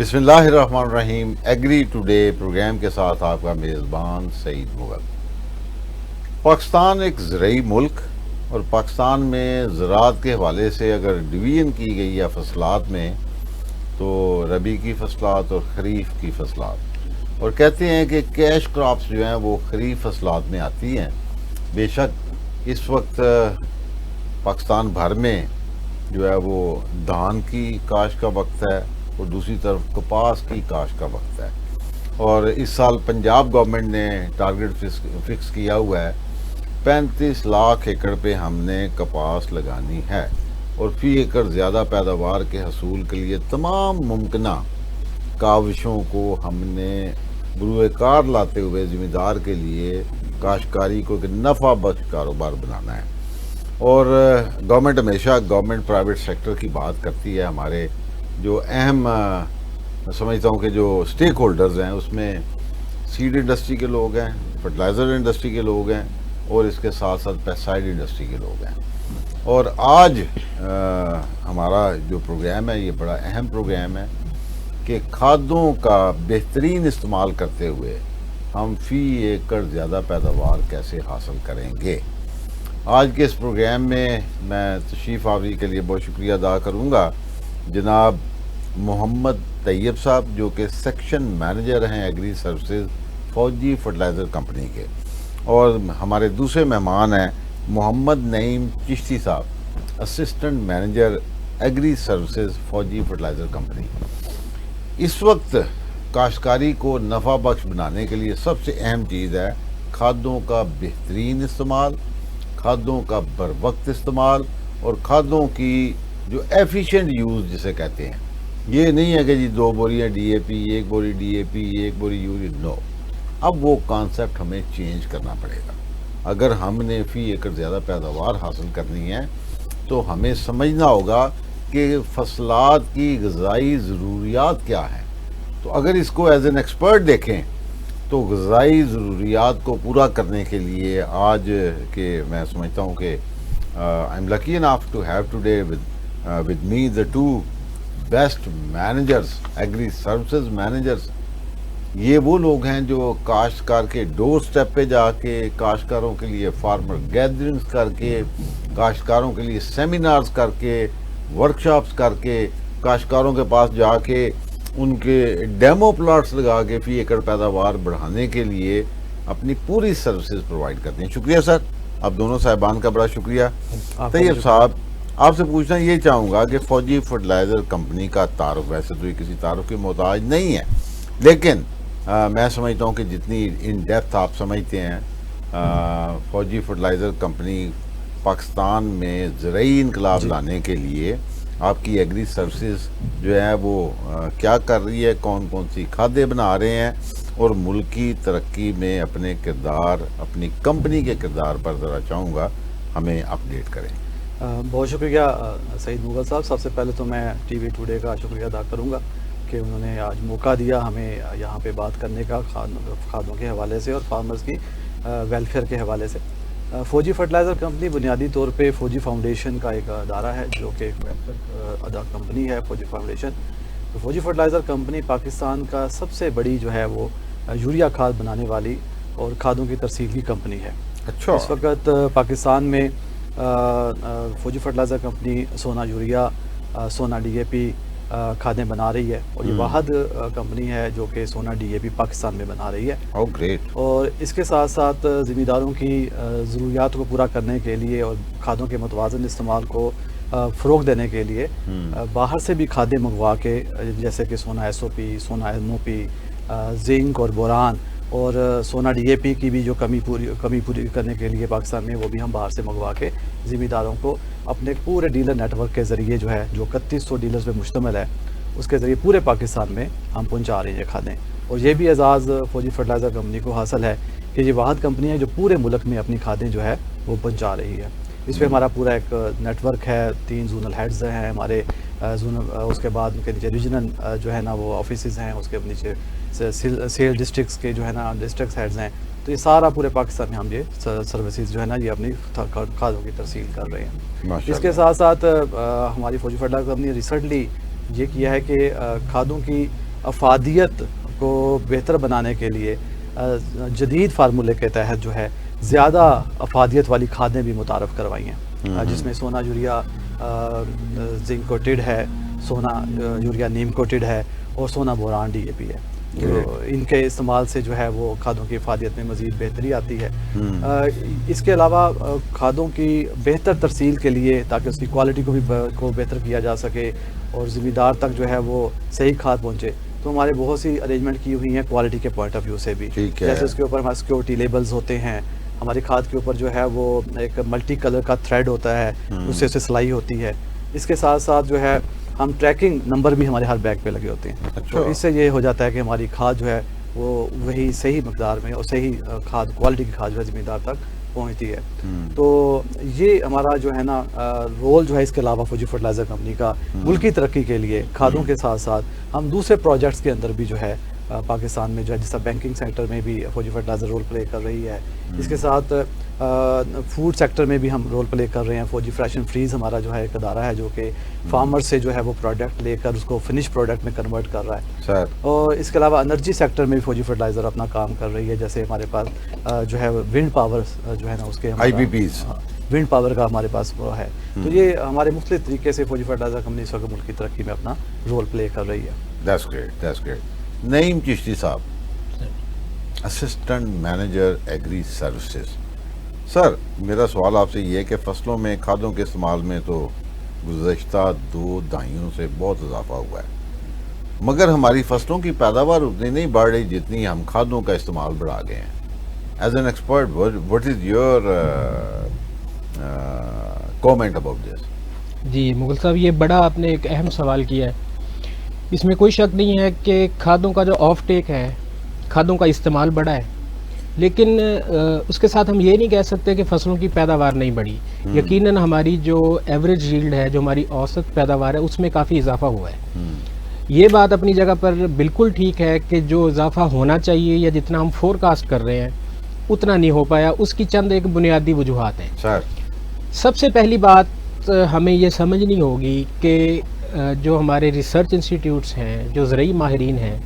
بسم اللہ الرحمن الرحیم. ایگری ٹوڈے پروگرام کے ساتھ آپ کا میزبان سعید مغل. پاکستان ایک زرعی ملک اور پاکستان میں زراعت کے حوالے سے اگر ڈویژن کی گئی ہے فصلات میں تو ربی کی فصلات اور خریف کی فصلات، اور کہتے ہیں کہ کیش کراپس جو ہیں وہ خریف فصلات میں آتی ہیں. بے شک اس وقت پاکستان بھر میں جو ہے وہ دھان کی کاشت کا وقت ہے اور دوسری طرف کپاس کی کاشت کا وقت ہے. اور اس سال پنجاب گورنمنٹ نے ٹارگٹ فکس کیا ہوا ہے 35 لاکھ ایکڑ پہ ہم نے کپاس لگانی ہے، اور فی ایکڑ زیادہ پیداوار کے حصول کے لیے تمام ممکنہ کاوشوں کو ہم نے بروئے کار لاتے ہوئے ذمہ دار کے لیے کاشتکاری کو ایک نفع بخش کاروبار بنانا ہے. اور گورنمنٹ ہمیشہ گورنمنٹ پرائیویٹ سیکٹر کی بات کرتی ہے. ہمارے جو اہم سمجھتا ہوں کہ جو سٹیک ہولڈرز ہیں اس میں سیڈ انڈسٹری کے لوگ ہیں، فرٹیلائزر انڈسٹری کے لوگ ہیں، اور اس کے ساتھ ساتھ پیسٹائڈ انڈسٹری کے لوگ ہیں. اور آج ہمارا جو پروگرام ہے یہ بڑا اہم پروگرام ہے کہ کھادوں کا بہترین استعمال کرتے ہوئے ہم فی ایکڑ زیادہ پیداوار کیسے حاصل کریں گے. آج کے اس پروگرام میں تشریف آوری کے لیے بہت شکریہ ادا کروں گا جناب محمد طیب صاحب، جو کہ سیکشن مینیجر ہیں ایگری سروسز فوجی فرٹیلائزر کمپنی کے. اور ہمارے دوسرے مہمان ہیں محمد نعیم چشتی صاحب، اسسٹنٹ مینیجر ایگری سروسز فوجی فرٹیلائزر کمپنی. اس وقت کاشتکاری کو نفع بخش بنانے کے لیے سب سے اہم چیز ہے کھادوں کا بہترین استعمال، کھادوں کا بر وقت استعمال، اور کھادوں کی جو ایفیشینٹ یوز جسے کہتے ہیں. یہ نہیں ہے کہ جی 2 بوریاں ڈی اے پی، 1 بوری ڈی اے پی، 1 بوری یوریا. نو، اب وہ کانسیپٹ ہمیں چینج کرنا پڑے گا. اگر ہم نے فی ایکڑ زیادہ پیداوار حاصل کرنی ہے تو ہمیں سمجھنا ہوگا کہ فصلات کی غذائی ضروریات کیا ہیں. تو اگر اس کو ایز این ایکسپرٹ دیکھیں تو غذائی ضروریات کو پورا کرنے کے لیے آج کے میں سمجھتا ہوں کہ I am lucky enough to have today with me the 2 best managers, agri services managers. یہ وہ لوگ ہیں جو کاشتکار کے ڈور سٹیپ پہ جا کے کاشتکاروں کے لیے فارمر گیدرنگز کر کے، کاشتکاروں کے لیے سیمینارز کر کے، ورکشاپس کر کے، کاشتکاروں کے پاس جا کے ان کے ڈیمو پلاٹس لگا کے فی ایکڑ پیداوار بڑھانے کے لیے اپنی پوری سروسز پرووائڈ کرتے ہیں. شکریہ سر، آپ دونوں صاحبان کا بڑا شکریہ. طیب صاحب، آپ سے پوچھنا یہ چاہوں گا کہ فوجی فرٹیلائزر کمپنی کا تعارف، ویسے تو یہ کسی تعارف کی محتاج نہیں ہے، لیکن میں سمجھتا ہوں کہ جتنی ان ڈیپتھ آپ سمجھتے ہیں فوجی فرٹیلائزر کمپنی پاکستان میں زرعی انقلاب لانے کے لیے آپ کی ایگری سروسز جو ہے وہ کیا کر رہی ہے، کون کون سی کھادیں بنا رہے ہیں، اور ملکی ترقی میں اپنے کردار، اپنی کمپنی کے کردار پر ذرا چاہوں گا ہمیں اپڈیٹ کریں. بہت شکریہ سعید مغل صاحب. سب سے پہلے تو میں ٹی وی ٹوڈے کا شکریہ ادا کروں گا کہ انہوں نے آج موقع دیا ہمیں یہاں پہ بات کرنے کا کھادوں کے حوالے سے اور فارمرز کی ویلفیئر کے حوالے سے. فوجی فرٹیلائزر کمپنی بنیادی طور پہ فوجی فاؤنڈیشن کا ایک ادارہ ہے جو کہ ایک ویلفیئر کمپنی ہے. فوجی فاؤنڈیشن، تو فوجی فرٹیلائزر کمپنی پاکستان کا سب سے بڑی جو ہے وہ یوریا کھاد بنانے والی اور کھادوں کی ترسیل کی کمپنی ہے. اچھا. اس وقت پاکستان میں فوجی فرٹیلائزر کمپنی سونا یوریا، سونا ڈی اے پی کھادیں بنا رہی ہے، اور یہ واحد کمپنی ہے جو کہ سونا ڈی اے پی پاکستان میں بنا رہی ہے. گریٹ. اور اس کے ساتھ ساتھ ذمہ داروں کی ضروریات کو پورا کرنے کے لیے اور کھادوں کے متوازن استعمال کو فروغ دینے کے لیے باہر سے بھی کھادیں منگوا کے، جیسے کہ سونا ایس او پی، سونا ایم او پی، زنک اور بوران، اور سونا ڈی اے پی کی بھی جو کمی پوری کرنے کے لیے پاکستان میں، وہ بھی ہم باہر سے منگوا کے ذمہ داروں کو اپنے پورے ڈیلر نیٹ ورک کے ذریعے جو ہے، جو 3100 ڈیلرز پہ مشتمل ہے، اس کے ذریعے پورے پاکستان میں ہم پہنچا رہے ہیں کھادیں. اور یہ بھی اعزاز فوجی فرٹیلائزر کمپنی کو حاصل ہے کہ یہ واحد کمپنی ہے جو پورے ملک میں اپنی کھادیں جو ہے وہ پہنچا رہی ہے. اس پہ ہمارا پورا ایک نیٹ ورک ہے، 3 زونل ہیڈز ہیں ہمارے زونل، اس کے بعد ان کے نیچے ریجنل جو ہے نا وہ آفیسز ہیں، اس کے نیچے سیل ڈسٹرکٹس کے جو ہے نا ڈسٹرکٹ ہیڈز ہیں. تو یہ سارا پورے پاکستان میں ہم یہ سروسز جو ہے نا یہ اپنی کھادوں کی ترسیل کر رہے ہیں. اس کے ساتھ ساتھ ہماری فوجی فرٹیلائزر کمپنی نے ریسنٹلی یہ کیا ہے کہ کھادوں کی افادیت کو بہتر بنانے کے لیے جدید فارمولے کے تحت جو ہے زیادہ افادیت والی کھادیں بھی متعارف کروائی ہیں، جس میں سونا یوریا زنک کوٹڈ ہے، سونا یوریا نیم کوٹڈ ہے، اور سونا بوران ڈی اے پی ہے. تو ان کے استعمال سے جو ہے وہ کھادوں کی افادیت میں مزید بہتری آتی ہے. اس کے علاوہ کھادوں کی بہتر ترسیل کے لیے تاکہ اس کی کوالٹی کو بھی بہتر کیا جا سکے اور ذمہ دار تک جو ہے وہ صحیح کھاد پہنچے، تو ہمارے بہت سی ارینجمنٹ کی ہوئی ہیں کوالٹی کے پوائنٹ آف ویو سے بھی. جیسے اس کے اوپر ہمارے سیکورٹی لیبلز ہوتے ہیں، ہماری کھاد کے اوپر جو ہے وہ ایک ملٹی کلر کا تھریڈ ہوتا ہے، اس سے سلائی ہوتی ہے. اس کے ساتھ ساتھ جو ہے ہم ٹریکنگ نمبر بھی ہمارے ہر بیگ پہ لگے ہوتے ہیں. تو اس سے یہ ہو جاتا ہے کہ ہماری کھاد جو ہے وہ وہی صحیح مقدار میں اور صحیح کھاد کوالٹی کی کھاد جو ہے ذمہ دار تک پہنچتی ہے. تو یہ ہمارا جو ہے نا رول جو ہے اس کے علاوہ فوجی فرٹیلائزر کمپنی کا ملکی ترقی کے لیے کھادوں کے ساتھ ساتھ ہم دوسرے پروجیکٹس کے اندر بھی جو ہے پاکستان میں جو ہے جس طرح بینکنگ سیکٹر میں بھی فوجی فرٹیلائزر رول پلے کر رہی ہے. اس کے ساتھ فوڈ سیکٹر میں بھی ہم رول پلے کر رہے ہیں. فوجی فریش اینڈ فریز ہمارا جو ہے ایک ادارہ ہے جو کہ فارمر سے جو ہے وہ پروڈکٹ لے کر اس کو فنش پروڈکٹ میں کنورٹ کر رہا ہے. اور اس کے علاوہ انرجی سیکٹر میں بھی فوجی فرٹیلائزر اپنا کام کر رہی ہے. جیسے ہمارے پاس جو ہے ونڈ پاور جو ہے نا اس کے IPPs ونڈ پاور کا ہمارے پاس وہ ہے. تو یہ ہمارے مختلف طریقے سے فوجی فرٹیلائزر کمپنی اس وقت ملک کی ترقی میں اپنا رول پلے کر رہی ہے. That's great, that's great. نعیم چشتی صاحب، اسسٹنٹ مینیجر ایگری سروسز. سر میرا سوال آپ سے یہ ہے کہ فصلوں میں کھادوں کے استعمال میں تو گزشتہ 2 دہائیوں سے بہت اضافہ ہوا ہے، مگر ہماری فصلوں کی پیداوار اتنی نہیں بڑھ رہی جتنی ہم کھادوں کا استعمال بڑھا گئے ہیں. As an expert what is your comment about this؟ جی مغل صاحب، یہ بڑا آپ نے ایک اہم سوال کیا ہے. اس میں کوئی شک نہیں ہے کہ کھادوں کا جو آف ٹیک ہے، کھادوں کا استعمال بڑھا ہے، لیکن اس کے ساتھ ہم یہ نہیں کہہ سکتے کہ فصلوں کی پیداوار نہیں بڑھی. یقیناً ہماری جو ایوریج ییلڈ ہے، جو ہماری اوسط پیداوار ہے، اس میں کافی اضافہ ہوا ہے. یہ بات اپنی جگہ پر بالکل ٹھیک ہے کہ جو اضافہ ہونا چاہیے یا جتنا ہم فور کاسٹ کر رہے ہیں اتنا نہیں ہو پایا. اس کی چند ایک بنیادی وجوہات ہیں. سب سے پہلی بات ہمیں یہ سمجھنی ہوگی کہ جو ہمارے ریسرچ انسٹیٹیوٹس ہیں، جو زرعی ماہرین ہیں،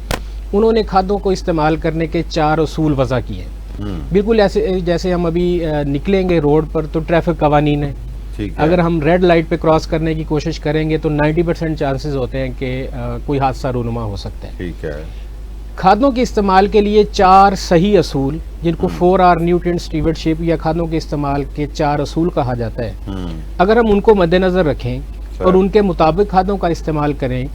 انہوں نے کھادوں کو استعمال کرنے کے 4 اصول وضع کیے ہیں. بالکل ایسے جیسے ہم ابھی نکلیں گے روڈ پر تو ٹریفک قوانین ہیں. اگر ہم ریڈ لائٹ پہ کراس کرنے کی کوشش کریں گے تو 90% چانسز ہوتے ہیں کہ کوئی حادثہ رونما ہو سکتا ہے. ٹھیک ہے. کھادوں کے استعمال کے لیے 4 صحیح اصول، جن کو 4R نیوٹرینٹ اسٹیورڈشپ یا کھادوں کے استعمال کے 4 اصول کہا جاتا ہے، اگر ہم ان کو مد نظر رکھیں اور ان کے مطابق کھادوں کا استعمال کریں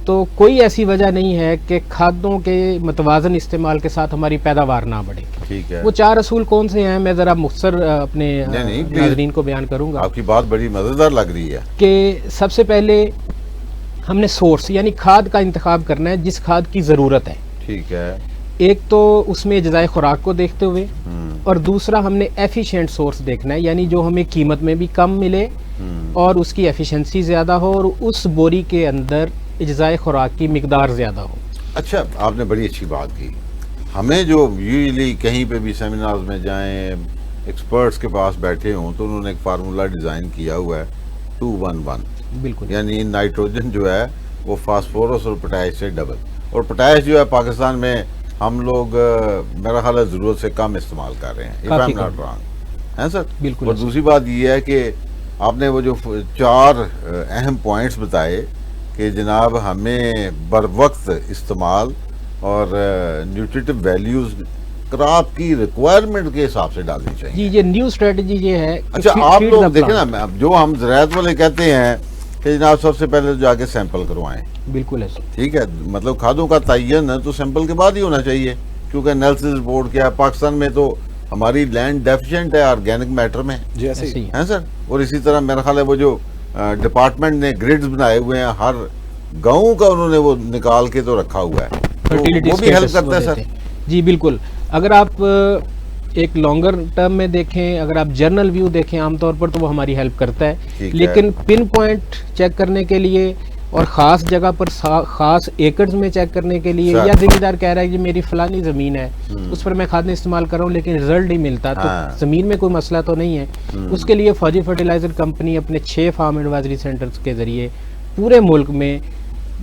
تو کوئی ایسی وجہ نہیں ہے کہ کھادوں کے متوازن استعمال کے ساتھ ہماری پیداوار نہ بڑھے. ٹھیک ہے. وہ 4 اصول کون سے ہیں؟ میں ذرا مختصر اپنے ناظرین کو بیان کروں گا. آپ کی بات بڑی مزیدار لگ رہی ہے. کہ سب سے پہلے ہم نے سورس یعنی کھاد کا انتخاب کرنا ہے جس کھاد کی ضرورت ہے. ٹھیک ہے. ایک تو اس میں اجزائے خوراک کو دیکھتے ہوئے، اور دوسرا ہم نے ایفیشینٹ سورس دیکھنا ہے، یعنی جو ہمیں قیمت میں بھی کم ملے اور اس کی ایفیشنسی زیادہ ہو اور اس بوری کے اندر اجزائے خوراک کی مقدار زیادہ ہو. اچھا، آپ نے بڑی اچھی بات کی. ہمیں جو یوزلی کہیں پہ بھی سیمینارز میں جائیں، ایکسپرٹس کے پاس بیٹھے ہوں تو انہوں نے ایک فارمولا ڈیزائن کیا ہوا ہے 2-1-1. بالکل. یعنی نائٹروجن جو ہے وہ فاسفورس اور پوٹاش سے ڈبل، اور پوٹاش جو ہے پاکستان میں ہم لوگ میرا خیال ہے ضرورت سے کم استعمال کر رہے ہیں. if I'm not wrong. ہیں سر؟ بالکل. اور دوسری بات یہ ہے کہ آپ نے وہ جو 4 اہم پوائنٹس بتائے کہ جناب ہمیں بر وقت استعمال اور نیوٹریٹو ویلیوز کراپ کی ریکوائرمنٹ کے حساب سے ڈالنی چاہیے. جی یہ نیو اسٹریٹجی یہ ہے. اچھا آپ لوگ دیکھیں نا، جو ہم زراعت والے کہتے ہیں کہ جناب سب سے پہلے جا کے سیمپل کروائیں. بالکل ہے. ٹھیک ہے. مطلب کھادوں کا تعین تو سیمپل کے بعد ہی ہونا چاہیے، کیونکہ نیلسن رپورٹ کیا ہے، پاکستان میں تو ہماری لینڈ ڈیفیشینٹ ہے آرگینک میٹر میں. جی ایسے ہی ہیں سر. اور اسی طرح میرا خیال ہے وہ جو ڈپارٹمنٹ نے گریڈز بنائے ہوئے ہیں، ہر گاؤں کا انہوں نے وہ نکال کے تو رکھا ہوا ہے، وہ بھی ہیلپ کرتا ہے سر. جی بالکل. اگر آپ ایک لانگر ٹرم میں دیکھیں، اگر آپ جرنل ویو دیکھیں عام طور پر تو وہ ہماری ہیلپ کرتا ہے، لیکن پن پوائنٹ چیک کرنے کے لیے اور خاص جگہ پر خاص ایکڑز میں چیک کرنے کے لیے، یا ذمہ دار کہہ رہا ہے کہ میری فلانی زمین ہے اس پر میں کھادیں استعمال کر رہا ہوں لیکن رزلٹ نہیں ملتا، تو زمین میں کوئی مسئلہ تو نہیں ہے. اس کے لیے فوجی فرٹیلائزر کمپنی اپنے 6 فارم ایڈوائزری سینٹرز کے ذریعے پورے ملک میں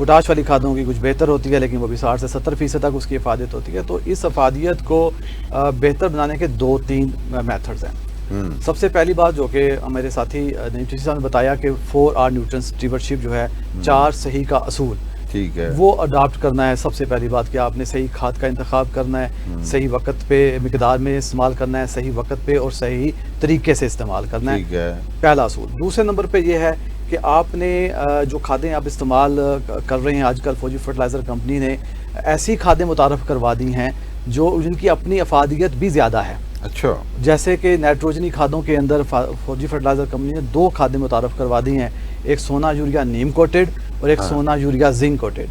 پوٹاش والی کھادوں کی کچھ بہتر ہوتی ہے لیکن وہ بھی 60 سے 70% تک اس کی افادیت ہوتی ہے. تو اس افادیت کو بہتر بنانے کے 2-3 میتھڈز ہیں. سب سے پہلی بات جو کہ میرے ساتھی نیوٹریشن صاحب نے بتایا کہ 4R نیوٹرن اسٹیورڈشپ جو ہے 4 صحیح کا اصول, ٹھیک ہے, وہ اڈاپٹ کرنا ہے. سب سے پہلی بات کہ آپ نے صحیح کھاد کا انتخاب کرنا ہے, صحیح وقت پہ مقدار میں استعمال کرنا ہے, صحیح وقت پہ اور صحیح طریقے سے استعمال کرنا ہے. ٹھیک ہے, پہلا اصول. دوسرے نمبر پہ یہ ہے کہ آپ نے جو کھادیں آپ استعمال کر رہے ہیں, آج کل فوجی فرٹیلائزر کمپنی نے ایسی کھادیں متعارف کروا دی ہیں جن کی اپنی افادیت بھی زیادہ ہے. اچھا, جیسے کہ نائٹروجنی کھادوں کے اندر فوجی فرٹیلائزر کمپنی نے 2 کھادیں متعارف کروا دی ہیں, ایک سونا یوریا نیم کوٹڈ اور ایک سونا یوریا زنک کوٹڈ.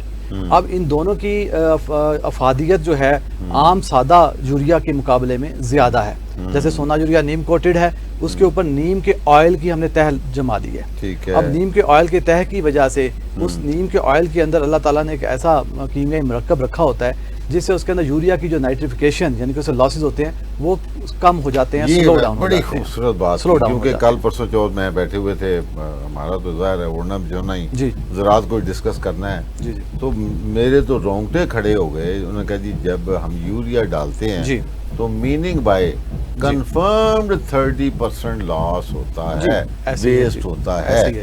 اب ان دونوں کی افادیت جو ہے عام سادہ یوریا کے مقابلے میں زیادہ ہے. جیسے سونا یوریا نیم کوٹڈ ہے, اس کے اوپر نیم کے آئل کی ہم نے تہ جما دی ہے. ٹھیک ہے, اب نیم کے آئل کے تہ کی وجہ سے اس نیم کے آئل کے اندر اللہ تعالیٰ نے ایک ایسا کیمیائی مرکب رکھا ہوتا ہے جس سے اس کے اندر یوریا کی جو نائٹریفیکیشن یعنی کہ اسے لاسز ہوتے ہیں وہ کم ہو جاتے ہیں, سلو ڈاؤن ہو جاتے ہیں. بڑی خوبصورت بات, کیونکہ کل پرسوں چوتھ میں بیٹھے ہوئے تھے, ہمارا تو ظاہر ہے اڑنا بجونا ہی زراعت کو ڈسکس کرنا ہے, تو میرے تو رونگٹے کھڑے ہو گئے. انہوں نے کہا جی جب ہم یوریا ڈالتے ہیں تو میننگ بائی کنفرمڈ 30% لاس ہوتا ہے, ویسٹ ہوتا ہے.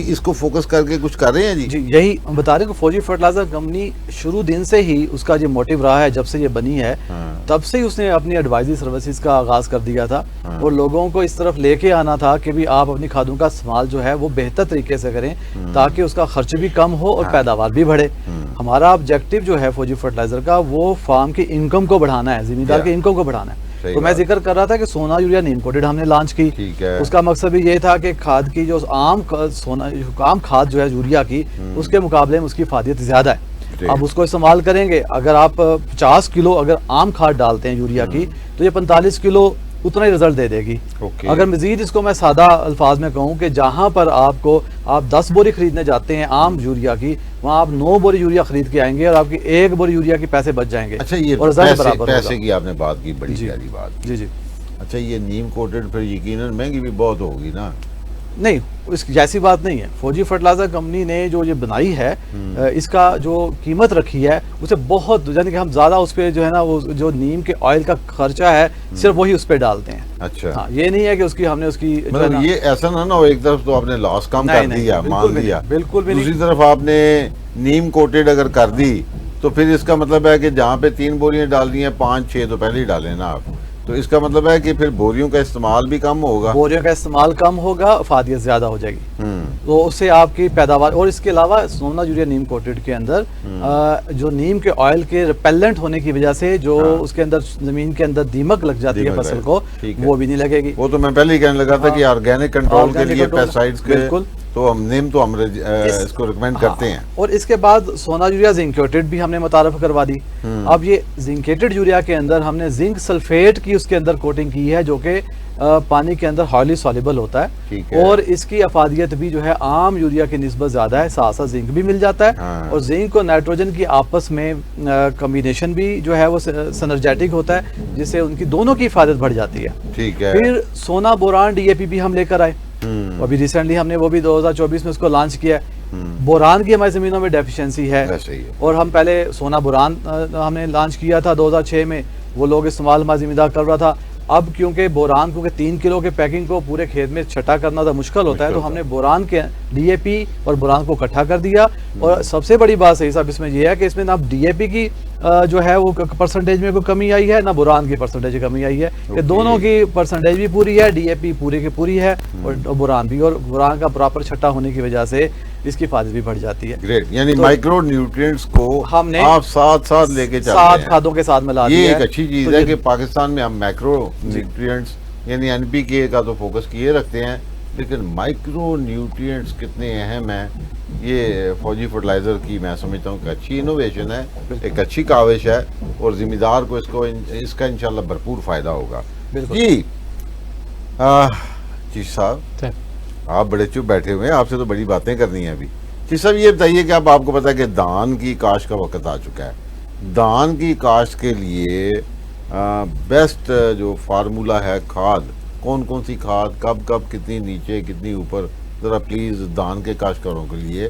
اس کو فوکس کر کے کچھ کر رہے ہیں جی یہی بتا رہے ہیں کہ فوجی فرٹیلائزر کمپنی شروع دن سے ہی اس کا جو موٹیو رہا ہے, جب سے یہ بنی ہے تب سے ہی اس نے اپنی ایڈوائزری سروسز کا آغاز کر دیا تھا اور لوگوں کو اس طرف لے کے آنا تھا کہ بھی آپ اپنی کھادوں کا استعمال جو ہے وہ بہتر طریقے سے کریں تاکہ اس کا خرچ بھی کم ہو اور پیداوار بھی بڑھے. ہمارا آبجیکٹو جو ہے فوجی فرٹیلائزر کا وہ فارم کی انکم کو بڑھانا ہے, زمیندار کی انکم کو بڑھانا ہے. تو میں ذکر کر رہا تھا کہ سونا یوریا نیم کوٹڈ ہم نے لانچ کی. اس کا مقصد بھی یہ تھا کہ کھاد کی جو عام کھاد جو ہے یوریا کی اس کے مقابلے میں اس کی افادیت زیادہ ہے. اب اس کو استعمال کریں گے, اگر آپ 50 کلو اگر عام کھاد ڈالتے ہیں یوریا کی تو یہ 45 کلو اتنا ہی رزلٹ دے دے گی. اگر مزید اس کو میں سادہ الفاظ میں کہوں کہ جہاں پر آپ 10 بوری خریدنے جاتے ہیں عام یوریا کی, وہاں آپ 9 بوری یوریا خرید کے آئیں گے اور آپ کی 1 بوری یوریا کے پیسے بچ جائیں گے. اچھا, یہ اور پیسے کی آپ نے بات کی, بڑی پیاری بات. جی. اچھا, یہ نیم کوٹڈ پھر یقیناً مہنگی بھی بہت ہوگی نا؟ نہیں, اس جیسی بات نہیں ہے. فوجی فرٹیلائزر کمپنی نے جو یہ بنائی ہے اس کا جو قیمت رکھی ہے اسے بہت, یعنی کہ ہم زیادہ اس پہ جو ہے نا وہ جو نیم کے آئل کا خرچہ ہے صرف وہی اس پہ ڈالتے ہیں. اچھا, یہ نہیں ہے کہ اس کی ہم نے اس کی مطلب یہ ایسا نہ ہو ایک طرف تو آپ نے لاس کم کر دیا, مان لیا, بالکل بھی دوسری طرف آپ نے نیم کوٹڈ اگر کر دی تو پھر اس کا مطلب ہے کہ جہاں پہ 3 بوریاں ڈال دی ہیں 5-6 تو پہلے ہی ڈالیں نا آپ, تو اس کا مطلب ہے کہ پھر بوریوں کا استعمال بھی کم ہوگا. بوریوں کا استعمال کم ہوگا, افادیت زیادہ ہو جائے گی, تو اس سے آپ کی پیداوار. اور اس کے علاوہ سونا یوریا نیم کوٹڈ کے اندر جو نیم کے آئل کے ریپیلنٹ ہونے کی وجہ سے جو اس کے اندر زمین کے اندر دیمک لگ جاتی ہے فصل کو, وہ بھی نہیں لگے گی. وہ تو میں پہلے ہی کہنے لگا تھا کہ آرگینک کنٹرول کے لیے پیسٹائڈز کے تو ہم اس کو ریکمینڈ کرتے ہیں. اور اس کے بعد سونا یوریا زنکیٹڈ بھی ہم نے متعارف کروا دی. اب یہ زنکیٹڈ یوریا کے اندر ہم نے زنک سلفیٹ کی اس کے اندر کوٹنگ کی ہے جو کہ پانی کے اندر ہائیلی سولیبل ہوتا ہے, اور اس کی افادیت بھی جو ہے عام یوریا کی نسبت زیادہ ہے, ساتھ ساتھ زنک بھی مل جاتا ہے, اور زنک اور نائٹروجن کی آپس میں کمبینیشن بھی جو ہے وہ سنرجیٹک ہوتا ہے جس سے ان کی دونوں کی افادیت بڑھ جاتی ہے. پھر سونا بوران ڈی اے پی بھی ہم لے کر آئے, ابھی ریسنٹلی ہم نے وہ بھی 2024 میں اس کو لانچ کیا ہے. بوران کی ہماری زمینوں میں ڈیفیشنسی ہے, اور ہم پہلے سونا بوران ہم نے لانچ کیا تھا 2006 میں, وہ لوگ استعمال ہمارا زمیندار کر رہا تھا. اب کیونکہ 3 کلو کے پیکنگ کو پورے کھیت میں چھٹا کرنا تو مشکل ہوتا ہے, تو ہم نے بوران کے ڈی اے پی اور بوران کو اکٹھا کر دیا. اور سب سے بڑی بات صحیح صاحب اس میں یہ ہے کہ اس میں نہ ڈی اے پی کی جو ہے وہ پرسنٹیج میں کوئی کمی آئی ہے, نہ بوران کی پرسنٹیج کی کمی آئی ہے, کہ دونوں کی پرسنٹیج بھی پوری ہے, ڈی اے پی پوری کی پوری ہے اور بوران بھی, اور بوران کا پراپر چھٹا ہونے کی وجہ سے اس کی افادیت بھی بڑھ جاتی ہے. گریٹ, یعنی مائکرو نیوٹرینٹس کو ہم نے آپ ساتھ لے کے چلتے ہیں, ساتھ کھادوں کے ساتھ ملا دیا. یہ ایک اچھی چیز ہے کہ پاکستان میں ہم مائکرو نیوٹرینٹس یعنی این پی کے کا تو فوکس کیے رکھتے ہیں, لیکن مائکرو نیوٹرینٹس کتنے اہم ہیں, یہ فوجی فرٹیلائزر کی میں سمجھتا ہوں کہ اچھی انوویشن ہے, ایک اچھی کاوش ہے, اور ذمہ دار کو اس کا انشاءاللہ بھرپور فائدہ ہوگا. جی چیف صاحب, آپ بڑے چپ بیٹھے ہوئے ہیں, آپ سے تو بڑی باتیں کرنی ہیں ابھی. چیف صاحب یہ بتائیے کہ اب آپ کو پتا ہے کہ دان کی کاشت کا وقت آ چکا ہے. دان کی کاشت کے لیے بیسٹ جو فارمولا ہے کھاد, کون سی کھاد کب کتنی نیچے کتنی اوپر, ذرا پلیز دان کے کاشتکاروں کے لیے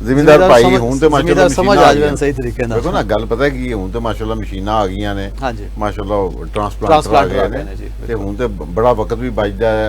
ਜ਼ਿਮੀਦਾਰ ਭਾਈ ਹੁਣ ਤੇ ਮਾਸ਼ਾਅੱਲਾ ਸਮਝ ਆ ਜਾਵੇ ਸਹੀ ਤਰੀਕੇ ਨਾਲ। ਦੇਖੋ ਨਾ, ਗੱਲ ਪਤਾ ਹੈ ਕੀ, ਹੁਣ ਤੇ ਮਾਸ਼ਾਅੱਲਾ ਮਸ਼ੀਨਾਂ ਆ ਗਈਆਂ ਨੇ। ਹਾਂਜੀ। ਮਾਸ਼ਾਅੱਲਾ ਟਰਾਂਸਪਲਾਂਟਰ ਆ ਗਏ ਨੇ ਤੇ ਹੁਣ ਤੇ ਬੜਾ ਵਕਤ ਵੀ ਬਚਦਾ ਹੈ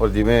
ਔਰ ਜਿਵੇਂ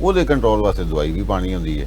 ਉਹਦੇ ਕੰਟਰੋਲ ਵਾਸਤੇ ਦਵਾਈ ਵੀ ਪਾਣੀ ਹੁੰਦੀ ਹੈ।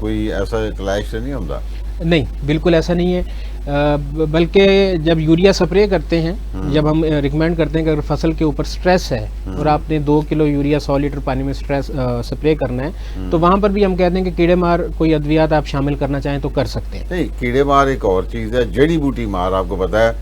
ਕੋਈ ਐਸਾ ਕਲੈਸ਼ ਨਹੀਂ ਹੁੰਦਾ? نہیں بالکل ایسا نہیں ہے، بلکہ جب یوریا سپرے کرتے ہیں، جب ہم ریکمینڈ کرتے ہیں کہ اگر فصل کے اوپر سٹریس ہے اور آپ نے 2 کلو یوریا 100 لیٹر پانی میں سپرے کرنا ہے، تو وہاں پر بھی ہم کہتے ہیں کہ کیڑے مار کوئی ادویات آپ شامل کرنا چاہیں تو کر سکتے ہیں۔ نہیں، کیڑے مار ایک اور چیز ہے، جڑی بوٹی مار آپ کو پتا ہے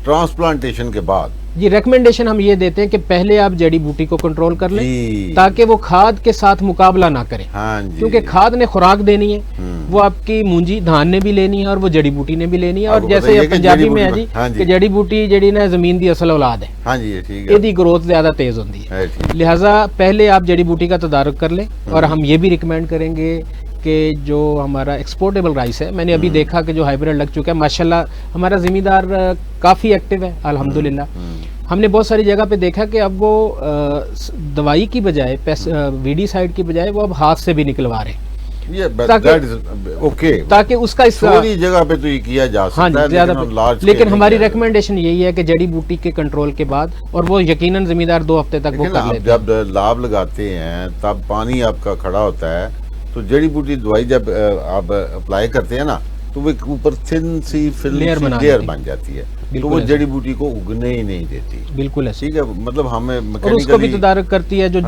ٹرانسپلانٹیشن کے بعد جی ریکمنڈیشن ہم یہ دیتے ہیں کہ پہلے آپ جڑی بوٹی کو کنٹرول کر لیں جی، تاکہ وہ کھاد کے ساتھ مقابلہ نہ کریں، ہاں جی، کیونکہ کھاد نے خوراک دینی ہے، وہ آپ کی مونجی دھان نے بھی لینی ہے اور وہ جڑی بوٹی نے بھی لینی ہے، اور آپ کو جیسے بتائیے یہ کہ پنجابی جڑی میں ہے بوٹی جی ہاں جی، کہ جڑی بوٹی جڑی نا زمین دی اصل اولاد ہے، ہاں جی، ٹھیک ہے، یہ دی گروتھ زیادہ تیز ہوتی ہے، ہے ٹھیک، لہٰذا پہلے آپ جڑی بوٹی کا تدارک کر لیں، اور ہم یہ بھی ریکمینڈ کریں گے کہ جو ہمارا ایکسپورٹیبل رائس ہے، میں نے ابھی دیکھا کہ جو ہائیبریڈ لگ چکا ہے، ماشاءاللہ ہمارا زمیندار کافی ایکٹیو ہے الحمدللہ۔ ہم نے بہت ساری جگہ پہ دیکھا کہ اب وہ دوائی کی بجائے ویڈی سائڈ کی بجائے وہ اب ہاتھ سے بھی نکلوا رہے ہیں، اوکے، تاکہ اس کا تھوڑی جگہ پہ تو یہ کیا جا ہاں سکتا ہے، جی زیادہ لیکن ہماری ریکمنڈیشن یہی ہے کہ جڑی بوٹی کے کنٹرول کے بعد، اور وہ یقیناً زمیندار 2 ہفتے تک وہ کر لیتے ہیں۔ جب لاب لگاتے ہیں تب پانی آپ کا کھڑا ہوتا ہے، تو جڑی بوٹی دوائی جب آپ اپلائی کرتے ہیں نا، تو وہ اوپر تھن سی لیئر بن جاتی ہے، تو وہ جڑی بوٹی کو اگنے ہی نہیں دیتی، بالکل ایسے، ٹھیک ہے، مطلب ہمیں اور اس کو بھی تدارک کرتی ہے جو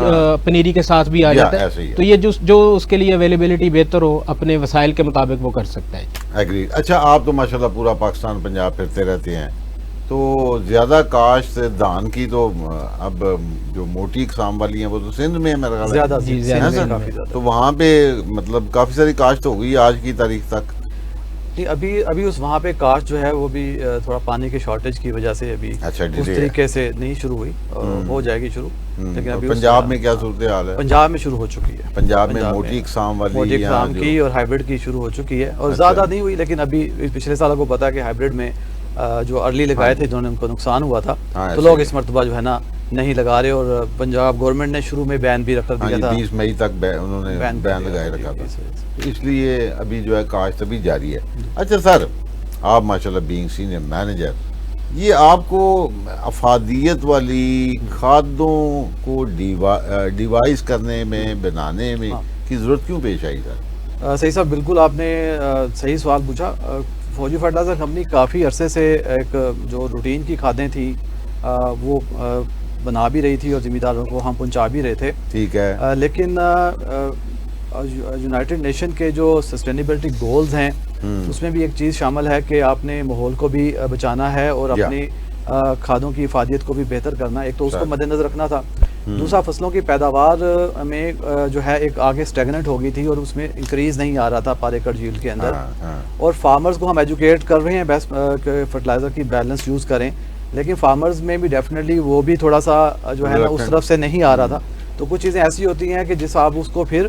پنیری کے ساتھ بھی آ جاتا ہے، تو یہ جو اس کے لیے اویلیبلٹی بہتر ہو اپنے وسائل کے مطابق وہ کر سکتا ہے۔ ایگری۔ اچھا، آپ تو ماشاءاللہ پورا پاکستان پنجاب پھرتے رہتے ہیں، تو زیادہ کاشت دھان کی تو اب جو موٹی اقسام والی ہیں وہ تو سندھ میں ہے میرا خیال ہے، زیادہ جی، جی زیادہ زیادہ میں کافی زیادہ۔ تو وہاں پہ مطلب کافی ساری کاشت ہو گئی آج کی تاریخ تک؟ ابھی اس وہاں پہ کاشت جو ہے وہ بھی تھوڑا پانی کے شارٹیج کی وجہ سے ابھی اس طریقے سے نہیں شروع ہوئی، ہو جائے گی شروع، لیکن ابھی پنجاب میں کیا صورتحال ہے؟ پنجاب میں شروع ہو چکی ہے، پنجاب میں موٹی اقسام موٹی اقسام کی اور ہائیبریڈ کی شروع ہو چکی ہے، اور زیادہ نہیں ہوئی، لیکن ابھی پچھلے سال کو پتا ہے کہ ہائیبریڈ میں جو ارلی لگائے تھے جنہوں نے ان کو نقصان ہوا تھا، تو لوگ اس مرتبہ جو ہے نا نہیں لگا رہے، اور پنجاب گورنمنٹ نے شروع میں بین بھی رکھ دیا تھا، 20 مئی تک انہوں نے بین لگائے رکھا تھا، اس لیے ابھی جو ہے کاشت ابھی جاری ہے۔ اچھا سر، آپ ماشاءاللہ بینگ سینئر مینیجر، یہ آپ کو افادیت والی کھادوں کو ڈیوائز کرنے میں، بنانے میں کی ضرورت کیوں پیش آئی سر؟ صحیح صاحب، بالکل آپ نے صحیح سوال پوچھا۔ فوجی فرٹیلائزر کمپنی کافی عرصے سے ایک جو روٹین کی کھادیں تھیں وہ بنا بھی رہی تھی اور ذمہ داروں کو ہم پہنچا بھی رہے تھے، ٹھیک ہے، لیکن یونائٹڈ نیشن کے جو سسٹینیبلٹی گولز ہیں اس میں بھی ایک چیز شامل ہے کہ آپ نے ماحول کو بھی بچانا ہے اور اپنی کھادوں کی افادیت کو بھی بہتر کرنا ہے، ایک تو اس کو مد نظر رکھنا تھا، دوسرا فصلوں کی پیداوار میں جو ہے ایک آگے سٹیگننٹ ہو گئی تھی اور اس میں انکریز نہیں آ رہا تھا پر ایکڑ جیلڈ کے اندر، اور فارمرز کو ہم ایجوکیٹ کر رہے ہیں بیسٹ فرٹیلائزر کی بیلنس یوز کریں، لیکن فارمرز میں بھی ڈیفینیٹلی وہ بھی تھوڑا سا جو ہے نا اس طرف سے نہیں آ رہا تھا، تو کچھ چیزیں ایسی ہوتی ہیں کہ جس آپ اس کو پھر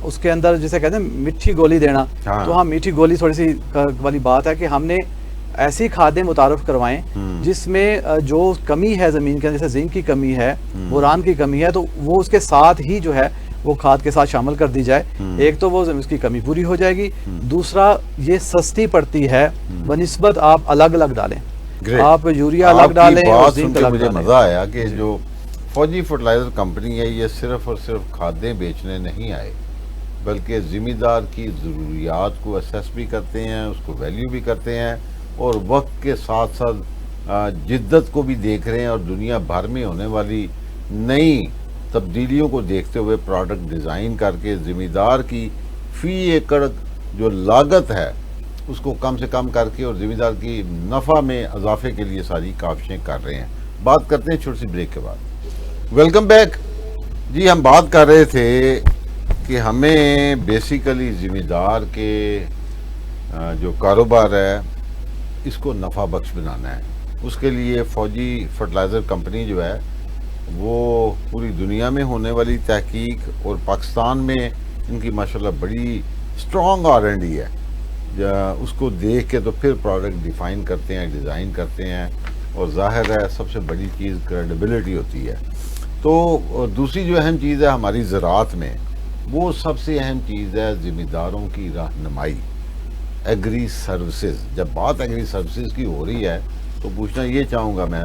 اس کے اندر جسے کہتے ہیں میٹھی گولی دینا، تو ہاں میٹھی گولی تھوڑی سی والی بات ہے کہ ہم نے ایسی کھادیں متعارف کروائیں جس میں جو کمی ہے زمین کے اندر، جیسے زنک کی کمی ہے، بوران کی کمی ہے، تو وہ اس کے ساتھ ہی جو ہے وہ کھاد کے ساتھ شامل کر دی جائے، ایک تو وہ اس کی کمی پوری ہو جائے گی، دوسرا یہ سستی پڑتی ہے بنسبت آپ الگ الگ ڈالیں، آپ یوریا الگ ڈالیں اور زنک الگ ڈالیں۔ مزہ آیا کہ جو فوجی فرٹیلائزر کمپنی ہے یہ صرف اور صرف کھادیں بیچنے نہیں آئے، بلکہ ذمہ دار کی ضروریات کو اسیس بھی کرتے ہیں، اس کو ویلیو بھی کرتے ہیں، اور وقت کے ساتھ ساتھ جدت کو بھی دیکھ رہے ہیں، اور دنیا بھر میں ہونے والی نئی تبدیلیوں کو دیکھتے ہوئے پروڈکٹ ڈیزائن کر کے ذمہ دار کی فی ایکڑ جو لاگت ہے اس کو کم سے کم کر کے اور ذمہ دار کی نفع میں اضافے کے لیے ساری کاوشیں کر رہے ہیں۔ بات کرتے ہیں چھوٹی سی بریک کے بعد۔ Welcome back. جی، ہم بات کر رہے تھے کہ ہمیں بیسیکلی ذمہ دار کے جو کاروبار ہے اس کو نفع بخش بنانا ہے، اس کے لیے فوجی فرٹیلائزر کمپنی جو ہے وہ پوری دنیا میں ہونے والی تحقیق اور پاکستان میں ان کی ماشاءاللہ بڑی اسٹرانگ R&D ہے، اس کو دیکھ کے تو پھر پروڈکٹ ڈیفائن کرتے ہیں، ڈیزائن کرتے ہیں، اور ظاہر ہے سب سے بڑی چیز کریڈیبلٹی ہوتی ہے۔ تو دوسری جو اہم چیز ہے ہماری زراعت میں، وہ سب سے اہم چیز ہے ذمہ داروں کی رہنمائی، ایگری سروسز۔ جب بات ایگری سروسز کی ہو رہی ہے تو پوچھنا یہ چاہوں گا میں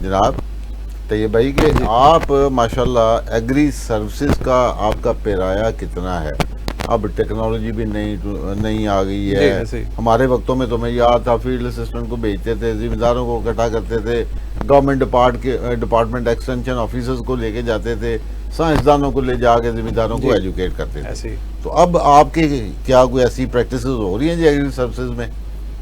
جناب طیب بھائی کہ آپ ماشاءاللہ ایگری سروسز کا آپ کا پیرایا کتنا ہے، اب ٹیکنالوجی بھی نئی آ گئی جی، ہے. ایسے ہی. ہمارے وقتوں میں تو میں یاد تھا فیلڈ اسسٹنٹ کو بھیجتے تھے, ذمہ داروں کو اکٹھا کرتے تھے, گورنمنٹ ڈپارٹمنٹ ایکسٹینشن آفیسرز کو لے کے جاتے تھے, سائنسدانوں کو لے جا کے ذمہ داروں کو جی. ایجوکیٹ کرتے تھے. ایسے ہی. تو اب آپ کے کیا کوئی ایسی پریکٹسز ہو رہی ہیں جی ایگری سروسز میں؟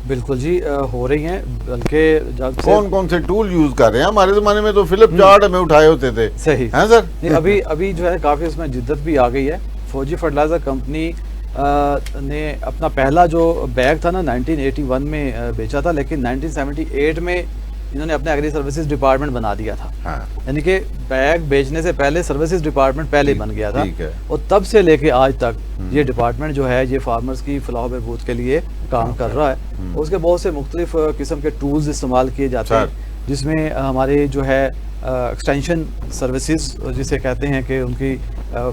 بالکل جی ہو رہی ہیں, بلکہ جب سے کون کون سے ٹول یوز کر رہے ہیں؟ ہمارے زمانے میں تو فلپ چارٹ ہمیں اٹھائے ہوتے تھے. صحیح ہیں سر؟ نہیں, ابھی جو ہے کافی اس میں جدت بھی آ گئی ہے. فوجی فرٹیلائزر کمپنی نے اپنا پہلا جو بیگ تھا نا 1981 میں بیچا تھا, لیکن 1978 میں انہوں نے اپنے ایگری سروسز ڈپارٹمنٹ بنا دیا تھا. ہاں, یعنی کہ بیگ بیچنے سے پہلے سروسز ڈپارٹمنٹ پہلے بن گیا تھا, ٹھیک ہے. اور تب سے لے کے آج تک یہ ڈپارٹمنٹ جو ہے یہ فارمرز کی فلاح و بہبود کے لیے کام کر رہا ہے. اس کے بہت سے مختلف قسم کے ٹولز استعمال کیے جاتے ہیں, جس میں ہمارے جو ہے ایکسٹینشن سروسز جسے کہتے ہیں کہ ان کی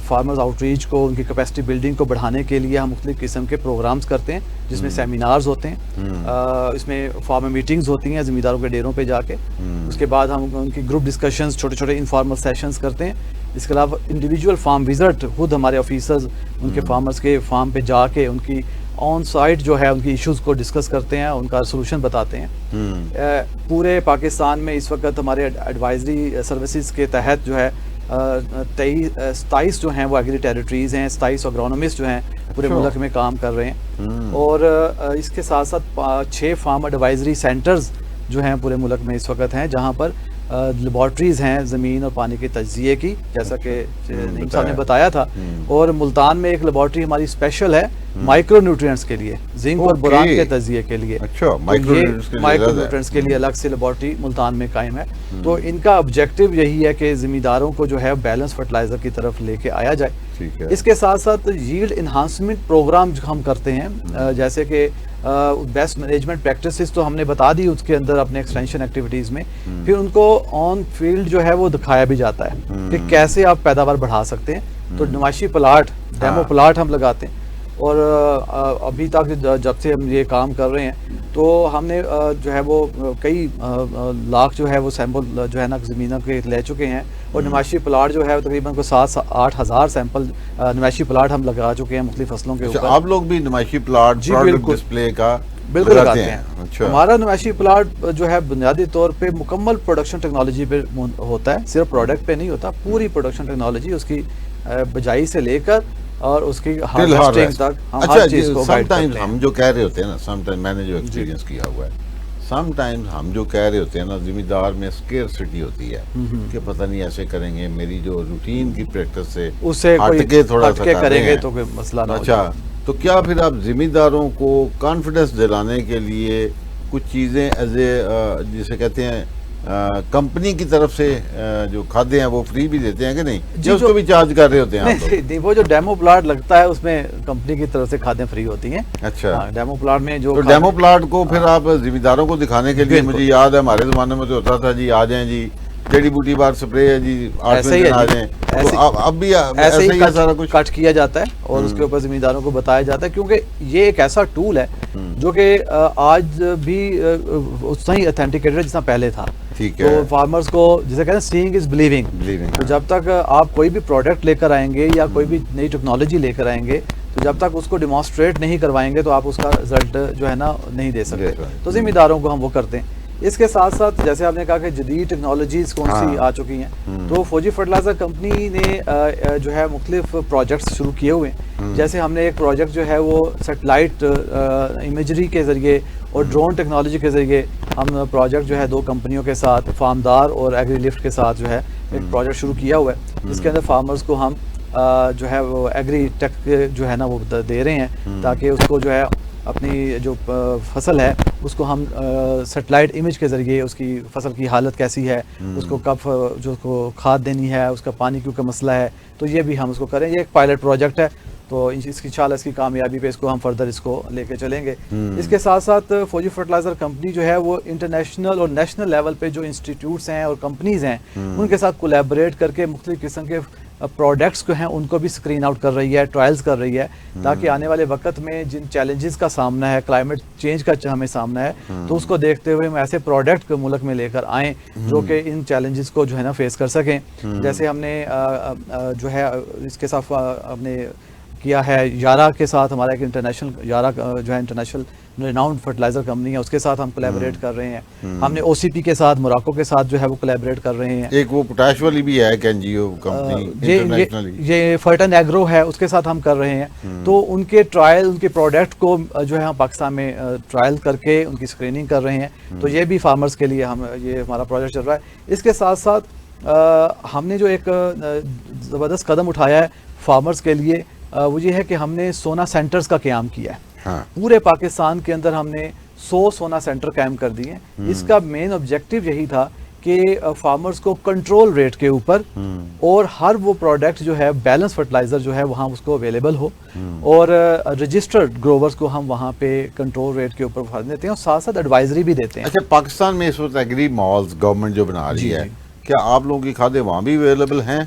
فارمرز آؤٹ ریچ کو, ان کی کیپیسٹی بلڈنگ کو بڑھانے کے لیے ہم مختلف قسم کے پروگرامز کرتے ہیں, جس میں سیمینارز ہوتے ہیں, اس میں فارمر میٹنگز ہوتی ہیں زمین داروں کے ڈیروں پہ جا کے. اس کے بعد ہم ان کی گروپ ڈسکشنز, چھوٹے چھوٹے انفارمل سیشنز کرتے ہیں. اس کے علاوہ انڈیویجول فارم وزٹ, خود ہمارے آفیسرز ان کے فارمرز کے فارم پہ جا کے ان کی آن سائٹ جو ہے ان کی ایشوز کو ڈسکس کرتے ہیں, ان کا سولوشن بتاتے ہیں. پورے پاکستان میں اس وقت ہمارے ایڈوائزری سروسز کے تحت جو ہے 27 جو ہیں وہ ایگری ٹیریٹریز ہیں, 27 اگرونومسٹ جو ہیں پورے ملک میں کام کر رہے ہیں. اور اس کے ساتھ ساتھ 6 فارم ایڈوائزری سینٹرز جو ہیں پورے ملک میں اس وقت ہیں, جہاں پر لیبارٹریز ہیں زمین اور پانی کے تجزیے کی, جیسا کہ نعیم صاحب نے بتایا تھا. اور ملتان میں ایک لیبارٹری ہماری اسپیشل ہے مائکرو نیوٹرینٹس کے لیے, زنک اور بوران کے تجزیے کے لیے. اچھا, مائکرو نیوٹرینٹس کے لیے الگ سے لیبارٹری ملتان میں قائم ہے. تو ان کا آبجیکٹو یہی ہے کہ زمین داروں کو جو ہے بیلنس فرٹیلائزر کی طرف لے کے آیا جائے. اس کے ساتھ ساتھ ییلڈ انہانسمنٹ پروگرام ہم کرتے ہیں, جیسے کہ بیسٹ مینجمنٹ پریکٹسز تو ہم نے بتا دی اس کے اندر اپنے ایکسٹینشن ایکٹیویٹیز میں. پھر ان کو آن فیلڈ جو ہے وہ دکھایا بھی جاتا ہے کہ کیسے آپ پیداوار بڑھا سکتے ہیں. تو نمائشی پلاٹ, ڈیمو پلاٹ ہم لگاتے ہیں. اور ابھی تک جب سے ہم یہ کام کر رہے ہیں تو ہم نے جو ہے وہ کئی لاکھ جو ہے وہ سیمپل جو ہے نا زمینوں کے لے چکے ہیں. اور نمائشی پلاٹ جو ہے تقریباً کو 7-8 ہزار سیمپل نمائشی پلاٹ ہم لگا چکے ہیں مختلف فصلوں کے اوپر. آپ لوگ بھی نمائشی پلاٹ ڈسپلے کا بالکل لگاتے ہیں. ہمارا نمائشی پلاٹ جو ہے بنیادی طور پہ مکمل پروڈکشن ٹیکنالوجی پہ ہوتا ہے, صرف پروڈکٹ پہ نہیں ہوتا, پوری پروڈکشن ٹیکنالوجی اس کی بجائی سے لے کر اور اس کی ہارویسٹنگ تک ہم ہر چیز کو گائیڈ کرتے ہیں. ہم جو کہہ رہے ہوتے ہیں نا, سم ٹائم میں نے جو ایکسپیرینس کیا ہوا ہے, سم ٹائم ہم جو کہہ رہے ہوتے ہیں نا, زمیندار میں اسکیئرسٹی ہوتی ہے کہ پتہ نہیں ایسے کریں گے, میری جو روٹین کی پریکٹس سے اس سے ہٹ کے تھوڑا سا کریں گے تو کوئی مسئلہ نہ ہو. اچھا, تو کیا پھر آپ زمینداروں کو کانفیڈنس دلانے کے لیے کچھ چیزیں ایز اے جسے کہتے ہیں کمپنی کی طرف سے جو کھادیں ہیں وہ فری بھی دیتے ہیں کہ نہیں, جو اس کو بھی چارج کر رہے ہوتے ہیں آپ لوگ؟ وہ جو ڈیمو پلاٹ لگتا ہے اس میں کمپنی کی طرف سے کھادیں فری ہوتی ہیں. اچھا, ڈیمو پلاٹ میں جو ڈیمو پلاٹ کو پھر آپ زمینداروں کو دکھانے کے لیے, مجھے یاد ہے ہمارے زمانے میں تو ہوتا تھا جی آ جائیں جی جڑی بوٹی بار سپرے ہے جی 8 دن آ جائیں, اب بھی ایسے ہی سارا کچھ کٹ کیا جاتا ہے اور اس کے اوپر زمینداروں کو بتایا جاتا ہے, کیونکہ یہ ایک ایسا ٹول ہے جو کہ آج بھی اتنا ہی اتھینٹیکیٹڈ ہے جتنا پہلے تھا. تو فارمرز کو جسے کہتے ہیں سیئنگ از بلیونگ. تو جب تک آپ کوئی بھی پروڈکٹ لے کر آئیں گے یا کوئی بھی نئی ٹیکنالوجی لے کر آئیں گے, تو جب تک اس کو ڈیمانسٹریٹ نہیں کروائیں گے تو آپ اس کا رزلٹ جو ہے نا نہیں دے سکتے. تو ذمہ داروں کو ہم وہ کرتے ہیں. اس کے ساتھ ساتھ جیسے آپ نے کہا کہ جدید ٹیکنالوجیز کون سی آ چکی ہیں, تو فوجی فرٹیلائزر کمپنی نے جو ہے مختلف پروجیکٹس شروع کیے ہوئے ہیں. جیسے ہم نے ایک پروجیکٹ جو ہے وہ سیٹلائٹ امیجری کے ذریعے اور ڈرون ٹیکنالوجی کے ذریعے ہم پروجیکٹ جو ہے 2 کمپنیوں کے ساتھ, فارمدار اور ایگری لفٹ کے ساتھ جو ہے ایک پروجیکٹ شروع کیا ہوا ہے, جس کے اندر فارمرز کو ہم جو ہے وہ ایگری ٹیک جو ہے نا وہ دے رہے ہیں, تاکہ اس کو جو ہے اپنی جو فصل ہے اس کو ہم سیٹلائٹ امیج کے ذریعے اس کی فصل کی حالت کیسی ہے, اس کو کب جو اس کو کھاد دینی ہے, اس کا پانی کیوں کا مسئلہ ہے, تو یہ بھی ہم اس کو کریں. یہ ایک پائلٹ پروجیکٹ ہے, تو اس کی انشاءاللہ اس کی کامیابی پہ اس کو ہم فردر اس کو لے کے چلیں گے. اس کے ساتھ ساتھ فوجی فرٹیلائزر کمپنی جو ہے وہ انٹرنیشنل اور نیشنل لیول پہ جو انسٹیٹیوٹس ہیں اور کمپنیز ہیں ان کے ساتھ کولیبریٹ کر کے مختلف قسم کے پروڈکٹس کو ہیں ان کو بھی اسکرین آؤٹ کر رہی ہے, ٹرائلز کر رہی ہے, تاکہ آنے والے وقت میں جن چیلنجز کا سامنا ہے, کلائمیٹ چینج کا ہمیں سامنا ہے, تو اس کو دیکھتے ہوئے ہم ایسے پروڈکٹ ملک میں لے کر آئیں جو کہ ان چیلنجز کو جو ہے نا فیس کر سکیں. جیسے ہم نے جو ہے اس کے ساتھ اپنے کیا ہے. یارا کے ساتھ ہمارا ایک انٹرنیشنل یارا جو ہے انٹرنیشنل ریناؤنڈ فرٹیلائزر کمپنی ہے, اس کے ساتھ ہم کولیبریٹ کر رہے ہیں. ہم نے او سی پی کے ساتھ موراکو کے ساتھ جو ہے وہ کولیبریٹ کر رہے ہیں. ایک وہ پوٹاش والی بھی ہے ایک NGO کمپنی انٹرنیشنلی, یہ فرٹن ایگرو ہے, اس کے ساتھ ہم کر رہے ہیں. تو ان کے ٹرائل, ان کے پروڈکٹ کو جو ہے ہم پاکستان میں ٹرائل کر کے ان کی اسکریننگ کر رہے ہیں. تو یہ بھی فارمرز کے لیے یہ ہمارا پروجیکٹ چل رہا ہے. اس کے ساتھ ساتھ ہم نے جو ایک زبردست قدم اٹھایا ہے فارمرز کے لیے, وہ یہ ہے کہ ہم نے سونا سینٹرز کا قیام کیا ہے. پورے پاکستان کے اندر ہم نے 100 سونا سینٹر قائم کر دیے. اس کا مین آبجیکٹو یہی تھا کہ فارمرز کو کنٹرول ریٹ کے اوپر اور ہر وہ پروڈکٹ جو ہے بیلنس فرٹیلائزر جو ہے وہاں اس کو اویلیبل ہو, اور رجسٹرڈ گروورز کو ہم وہاں پہ کنٹرول ریٹ کے اوپر فائدہ دیتے ہیں اور ساتھ ساتھ ایڈوائزری بھی دیتے ہیں. اچھا, پاکستان میں اس وقت ایگری مالز گورنمنٹ جو بنا رہی ہے, کیا آپ لوگوں کی کھادیں وہاں بھی اویلیبل ہیں؟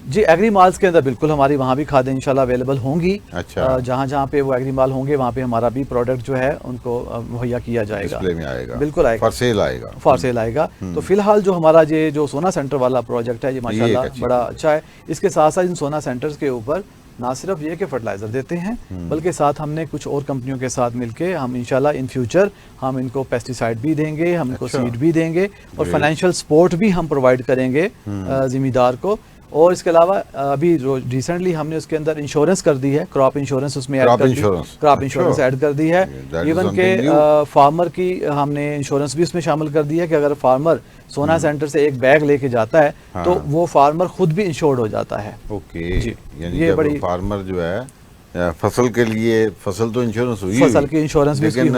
جی, ایگری مالز کے اندر بالکل ہماری وہاں بھی کھادیں انشاءاللہ اویلیبل ہوں گی. اچھا, جہاں جہاں پہ وہ ایگری مال ہوں گے وہاں پہ ہمارا بھی پروڈکٹ جو ہے ان کو مہیا کیا جائے گا, ڈسپلے میں آئے گا, بالکل آئے گا, فار سیل آئے گا. تو فی الحال جو ہمارا یہ جو سونا سینٹر والا پروجیکٹ ہے یہ ماشاءاللہ بڑا اچھا ہے. اس کے ساتھ ساتھ ان سونا سینٹرز کے اوپر نہ صرف یہ کہ فرٹیلائزر دیتے ہیں بلکہ ساتھ ہم نے کچھ اور کمپنیوں کے ساتھ مل کے ہم انشاءاللہ ان فیوچر ہم ان کو پیسٹی سائڈ بھی دیں گے, ہم ان کو سیڈ بھی دیں گے, اور فائنینشیل سپورٹ بھی ہم پرووائڈ کریں گے زمیندار کو. اور اس کے علاوہ ابھی ریسنٹلی ہم نے اس کے اندر انشورنس کر دی ہے, کراپ انشورنس اس میں کراپ انشورنس ایڈ کر دی ہے. ایون کہ فارمر کی ہم نے انشورنس بھی اس میں شامل کر دی ہے کہ اگر فارمر سونا سینٹر سے ایک بیگ لے کے جاتا ہے تو وہ فارمر خود بھی انشورڈ ہو جاتا ہے. اوکے, یعنی بڑی فارمر جو ہے فصل کے لیے, فصل تو انشورنس ہوئی, فصل کی انشورنس بھی, لیکن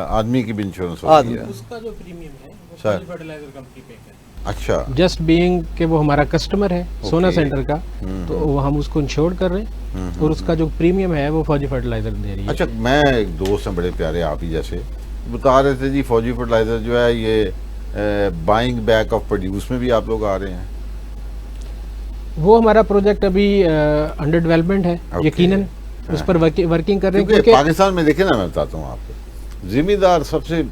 آدمی کی بھی انشورنس ہوتی ہے. اس کا جو پریمیم ہے وہ فرٹیلائزر کمپنی پے کرتی ہے. اچھا, جسٹ بینگ کہ وہ ہمارا کسٹمر ہے سونا سینٹر کا, تو ہم اس کو انشور کر رہے ہیں اور اس کا جو پریمیم ہے وہ فوجی فرٹیلائزر دے رہی ہے. اچھا, میں ایک دوست ہیں بڑے پیارے آپ ہی جیسے بتا رہے تھے جی فوجی فرٹیلائزر جو ہے یہ بائنگ بیک آف پروڈیوس میں بھی آپ لوگ آ رہے ہیں. وہ ہمارا پروجیکٹ ابھی انڈر ڈیولپمنٹ ہے, یقیناً اس پر ورکنگ کر رہے ہیں. کیونکہ پاکستان میں دیکھیں نا, میں بتاتا ہوں آپ کو, زمیندار سب سے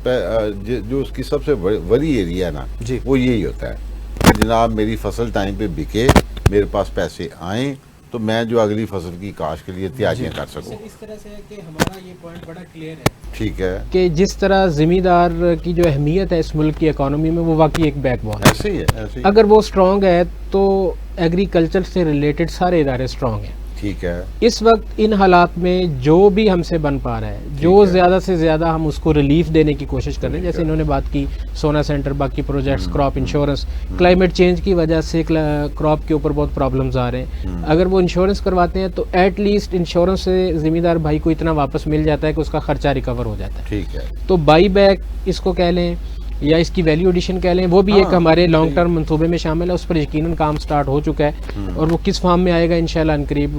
جو اس کی سب سے بڑی ایریا ہے نا, وہ یہی ہوتا ہے کہ جناب میری فصل ٹائم پہ بکے, میرے پاس پیسے آئیں تو میں جو اگلی فصل کی کاشت کے لیے تیاریاں کر سکوں. اس طرح سے ہے کہ ہمارا یہ پوائنٹ بڑا کلیئر ہے, ٹھیک ہے, کہ جس طرح زمیندار کی جو اہمیت ہے اس ملک کی اکانومی میں وہ واقعی ایک بیک بون ہے. ایسے ہی ہے. اگر وہ اسٹرانگ ہے تو ایگریکلچر سے ریلیٹڈ سارے ادارے اسٹرانگ ہیں. ٹھیک ہے, اس وقت ان حالات میں جو بھی ہم سے بن پا رہا ہے, جو زیادہ سے زیادہ ہم اس کو ریلیف دینے کی کوشش کر رہے ہیں, جیسے انہوں نے بات کی سونا سینٹر, باقی projects, crop insurance. Climate change کی وجہ سے کراپ کے اوپر بہت پرابلمز آ رہے ہیں. اگر وہ انشورنس کرواتے ہیں تو ایٹ لیسٹ انشورنس سے زمیندار بھائی کو اتنا واپس مل جاتا ہے کہ اس کا خرچہ ریکور ہو جاتا ہے. ٹھیک ہے, تو بائی بیک اس کو کہہ لیں یا اس کی ویلیو ایڈیشن کہہ لیں, وہ بھی ایک ہمارے لانگ ٹرم منصوبے میں شامل ہے. اس پر یقیناً کام سٹارٹ ہو چکا ہے, اور وہ کس فارم میں آئے گا انشاءاللہ عنقریب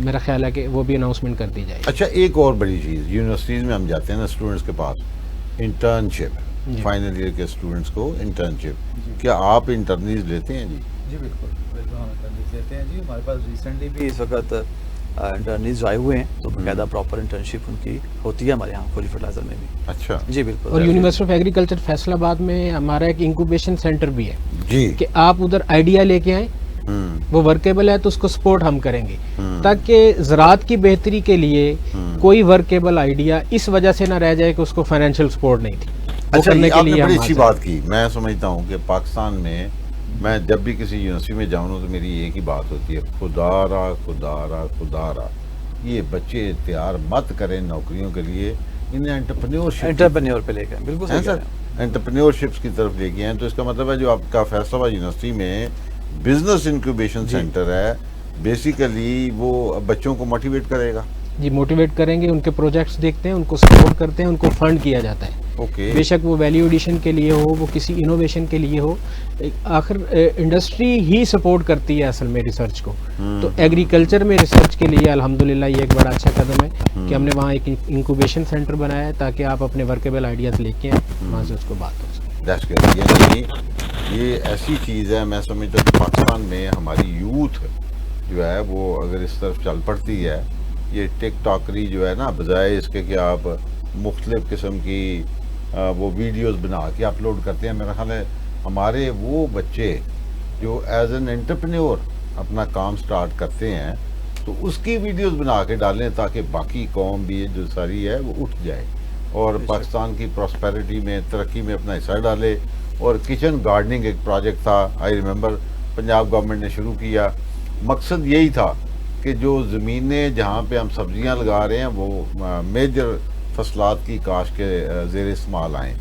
میرا خیال ہے کہ وہ بھی اناؤنسمنٹ کر دی جائے گی. اچھا, ایک اور بڑی چیز, یونیورسٹیز میں ہم جاتے ہیں نا اسٹوڈنٹس کے پاس, انٹرنشپ, فائنل ایئر کے اسٹوڈنٹس کو انٹرنشپ, کیا آپ انٹرنیز لیتے ہیں؟ جی بالکل ہم انٹرنیز لیتے ہیں. جی ہمارے پاس ریسنٹلی بھی اس وقت انٹرنیز آئے ہوئے ہیں, تو باقاعدہ پراپر انٹرنشپ ان کی ہوتی ہے ہمارے یہاں فوجی فرٹیلائزر میں بھی. اچھا, جی بالکل. اور یونیورسٹی آف ایگریکلچر فیصل آباد میں ہمارا ایک انکوبیشن سینٹر بھی ہے, جی, کہ آپ ادھر آئیڈیا لے کے آئیں, وہ ورکیبل ہے تو اس کو سپورٹ ہم کریں گے, تاکہ زراعت کی بہتری کے لیے کوئی ورکیبل آئیڈیا اس وجہ سے نہ رہ جائے کہ اس کو فائنینشیل سپورٹ نہیں تھی. اچھا, آپ نے بڑی اچھی بات کی. میں سمجھتا ہوں کہ پاکستان میں میں جب بھی کسی یونیورسٹی میں جاؤں تو میری ایک ہی بات ہوتی ہے, خدا را یہ بچے تیار مت کریں نوکریوں کے لیے, انہیں انٹرپرینور پہ لے کے. بالکل سر, انٹرپرینورشپس کی طرف لے کے ہیں. تو اس کا مطلب ہے جو آپ کا فیصل آباد یونیورسٹی میں بزنس انکیوبیشن سینٹر ہے, بیسیکلی وہ بچوں کو موٹیویٹ کرے گا. جی, موٹیویٹ کریں گے, ان کے پروجیکٹس دیکھتے ہیں, ان کو سپورٹ کرتے ہیں, ان کو فنڈ کیا جاتا ہے. بے شک وہ ویلیو ایڈیشن کے لیے ہو, وہ کسی انوویشن کے لیے ہو, آخر انڈسٹری ہی سپورٹ کرتی ہے اصل میں ریسرچ کو. تو ایگریکلچر میں ریسرچ کے لیے الحمدللہ یہ ایک بڑا اچھا قدم ہے کہ ہم نے وہاں ایک انکوبیشن سینٹر بنایا ہے, تاکہ آپ اپنے ورکیبل آئیڈیاز لے کے وہاں سے اس کو بات ہو سکے. یعنی یہ ایسی چیز ہے, میں سمجھتا ہوں کہ پاکستان میں ہماری یوتھ جو ہے وہ اگر اس طرف چل پڑتی ہے, یہ ٹک ٹاکری جو ہے نا, بجائے اس کے کہ آپ مختلف قسم کی وہ ویڈیوز بنا کے اپلوڈ کرتے ہیں, میرا خیال ہے ہمارے وہ بچے جو ایز این انٹرپرینور اپنا کام سٹارٹ کرتے ہیں تو اس کی ویڈیوز بنا کے ڈالیں تاکہ باقی قوم بھی جو ساری ہے وہ اٹھ جائے اور پاکستان کی پراسپیرٹی میں ترقی میں اپنا حصہ ڈالے. اور کچن گارڈننگ ایک پروجیکٹ تھا, آئی ریممبر, پنجاب گورنمنٹ نے شروع کیا. مقصد یہی تھا کہ جو زمینیں جہاں پہ ہم سبزیاں لگا رہے ہیں وہ میجر فصلات کی کاشت کے زیر استعمال آئیں.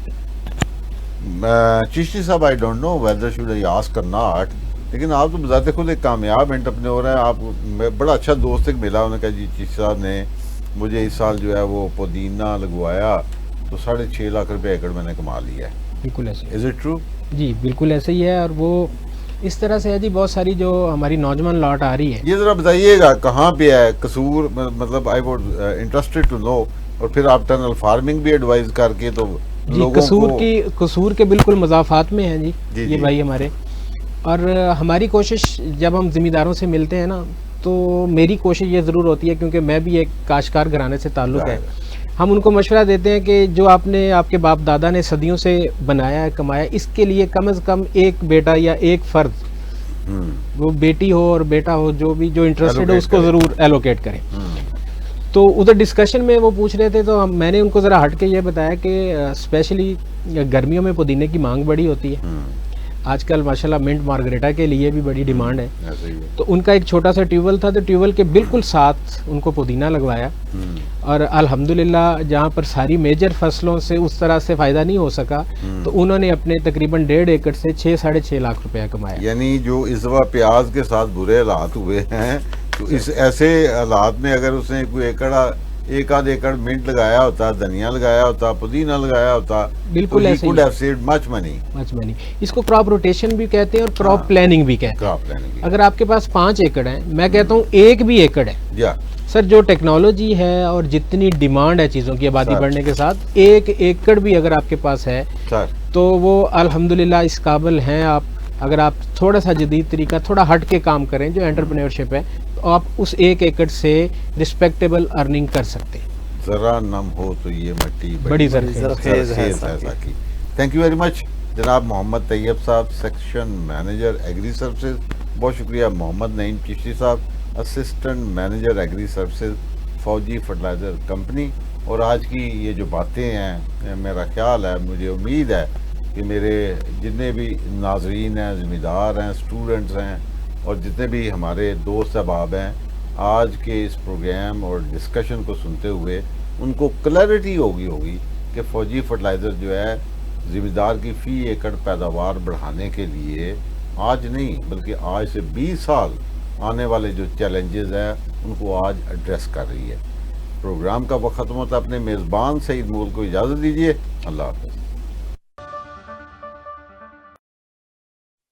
چشتی صاحب, I don't know whether should I ask or not, لیکن آپ تو بذات خود ایک کامیاب انٹرپرینور ہیں. آپ بڑا اچھا دوست ایک ملا, انہوں نے کہا جی چشتی صاحب نے مجھے اس سال جو ہے وہ پودینہ لگوایا تو 6.5 لاکھ روپے ایکڑ میں نے کما لیا ہے. بالکل ایسے از اٹ ٹرو؟ جی بالکل ایسے ہی ہے. اور وہ اس طرح سے ہے جی, بہت ساری جو ہماری نوجوان لاٹ آ رہی ہے. یہ ذرا بتائیے گا کہاں پہ ہے قصور, مطلب I would interested to know. اور پھر آپ ٹنل فارمنگ بھی ایڈوائز کر کے تو جی قصور کے بالکل مضافات میں ہیں جی یہ بھائی ہمارے. اور ہماری کوشش جب ہم ذمہ داروں سے ملتے ہیں نا تو میری کوشش یہ ضرور ہوتی ہے, کیونکہ میں بھی ایک کاشتکار گھرانے سے تعلق ہے, ہم ان کو مشورہ دیتے ہیں کہ جو آپ نے, آپ کے باپ دادا نے صدیوں سے بنایا ہے, کمایا, اس کے لیے کم از کم ایک بیٹا یا ایک فرد, وہ بیٹی ہو اور بیٹا ہو, جو بھی جو انٹرسٹڈ ہے اس کو ضرور ایلوکیٹ کریں. تو ادھر ڈسکشن میں وہ پوچھ رہے تھے تو میں نے ان کو ذرا ہٹ کے یہ بتایا کہ اسپیشلی گرمیوں میں پودینے کی مانگ بڑی ہوتی ہے. آج کل ماشاءاللہ منٹ مارگریٹا کے لیے بھی بڑی ڈیمانڈ ہے. تو ان کا ایک چھوٹا سا ٹیوبل تھا, تو ٹیوبل کے بالکل ساتھ ان کو پودینہ لگوایا, اور الحمدللہ جہاں پر ساری میجر فصلوں سے اس طرح سے فائدہ نہیں ہو سکا تو انہوں نے اپنے تقریباً 1.5 ایکڑ سے 6-6.5 لاکھ روپیہ کمایا. یعنی جو اس دفعہ پیاز کے ساتھ برے حالات ہوئے ہیں تو اس ایسے حالات میں اگر اس نے کوئی ایک آدھ ایکڑ منٹ لگایا ہوتا, دھنیا لگایا ہوتا, پودینہ لگایا ہوتا, بالکل ایسے ہی مچ منی. اس کو کراپ روٹیشن بھی کہتے ہیں اور کراپ پلاننگ بھی کہتے ہیں. اگر آپ کے پاس 5 ایکڑ ہیں, میں کہتا ہوں 1 بھی ایکڑ ہے سر, جو ٹیکنالوجی ہے اور جتنی ڈیمانڈ ہے چیزوں کی آبادی بڑھنے کے ساتھ, 1 ایکڑ بھی اگر آپ کے پاس ہے تو وہ الحمدللہ اس قابل ہیں. آپ اگر آپ تھوڑا سا جدید طریقہ, تھوڑا ہٹ کے کام کریں جو انٹرپرینورشپ ہے, تو آپ اس 1 ایکڑ سے رسپیکٹیبل ارننگ کر سکتے ہیں. ذرا نم ہو تو یہ مٹی بڑی زرخیز ہے. تھینک یو ویری مچ جناب محمد طیب صاحب, سیکشن مینیجر ایگری سروسز. بہت شکریہ محمد نعیم چشتی صاحب, اسسٹنٹ مینیجر ایگری سروسز, فوجی فرٹیلائزر کمپنی. اور آج کی یہ جو باتیں ہیں, میرا خیال ہے, مجھے امید ہے کہ میرے جتنے بھی ناظرین ہیں, ذمہ دار ہیں, اسٹوڈنٹس ہیں, اور جتنے بھی ہمارے دوست احباب ہیں, آج کے اس پروگرام اور ڈسکشن کو سنتے ہوئے ان کو کلیئرٹی ہوگی کہ فوجی فرٹیلائزر جو ہے ذمہ دار کی فی ایکڑ پیداوار بڑھانے کے لیے آج نہیں بلکہ آج سے 20 سال آنے والے جو چیلنجز ہیں ان کو آج ایڈریس کر رہی ہے. پروگرام کا وقت ختم ہوتا ہے. اپنے میزبان سعید مغل کو اجازت دیجیے. اللہ حافظ.